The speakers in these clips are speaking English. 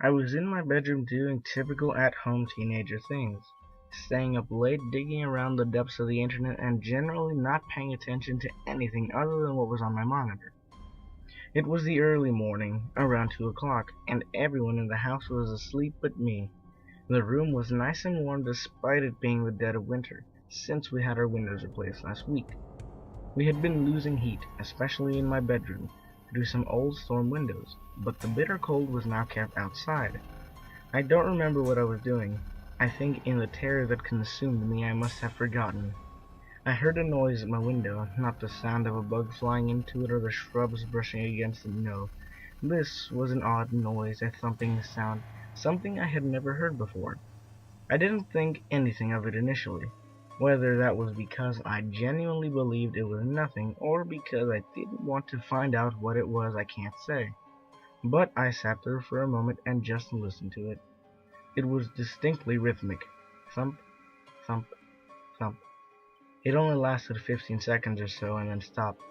I was in my bedroom doing typical at-home teenager things, staying up late digging around the depths of the internet and generally not paying attention to anything other than what was on my monitor. It was the early morning, around 2 o'clock, and everyone in the house was asleep but me. The room was nice and warm despite it being the dead of winter, since we had our windows replaced last week. We had been losing heat, especially in my bedroom, through some old storm windows, but the bitter cold was now kept outside. I don't remember what I was doing. I think in the terror that consumed me I must have forgotten. I heard a noise at my window, not the sound of a bug flying into it or the shrubs brushing against it, no. This was an odd noise, a thumping sound, something I had never heard before. I didn't think anything of it initially. Whether that was because I genuinely believed it was nothing, or because I didn't want to find out what it was, I can't say. But I sat there for a moment and just listened to it. It was distinctly rhythmic. Thump, thump, thump. It only lasted 15 seconds or so and then stopped.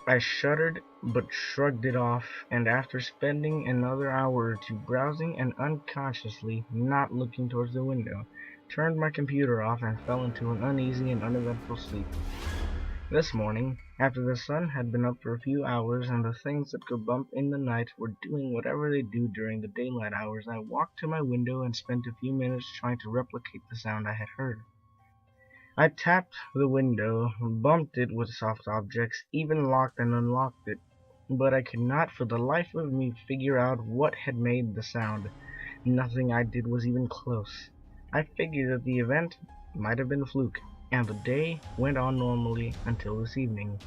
I shuddered, but shrugged it off, and after spending another hour or two browsing and unconsciously not looking towards the window, turned my computer off and fell into an uneasy and uneventful sleep. This morning, after the sun had been up for a few hours and the things that go bump in the night were doing whatever they do during the daylight hours, I walked to my window and spent a few minutes trying to replicate the sound I had heard. I tapped the window, bumped it with soft objects, even locked and unlocked it, but I could not for the life of me figure out what had made the sound. Nothing I did was even close. I figured that the event might have been a fluke, and the day went on normally until this evening.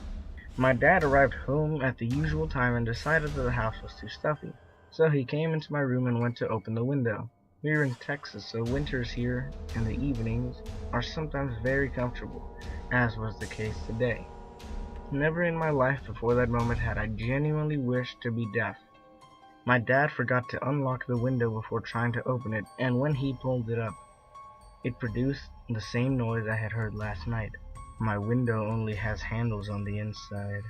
My dad arrived home at the usual time and decided that the house was too stuffy, so he came into my room and went to open the window. We are in Texas, so winters here and the evenings are sometimes very comfortable, as was the case today. Never in my life before that moment had I genuinely wished to be deaf. My dad forgot to unlock the window before trying to open it, and when he pulled it up, it produced the same noise I had heard last night. My window only has handles on the inside.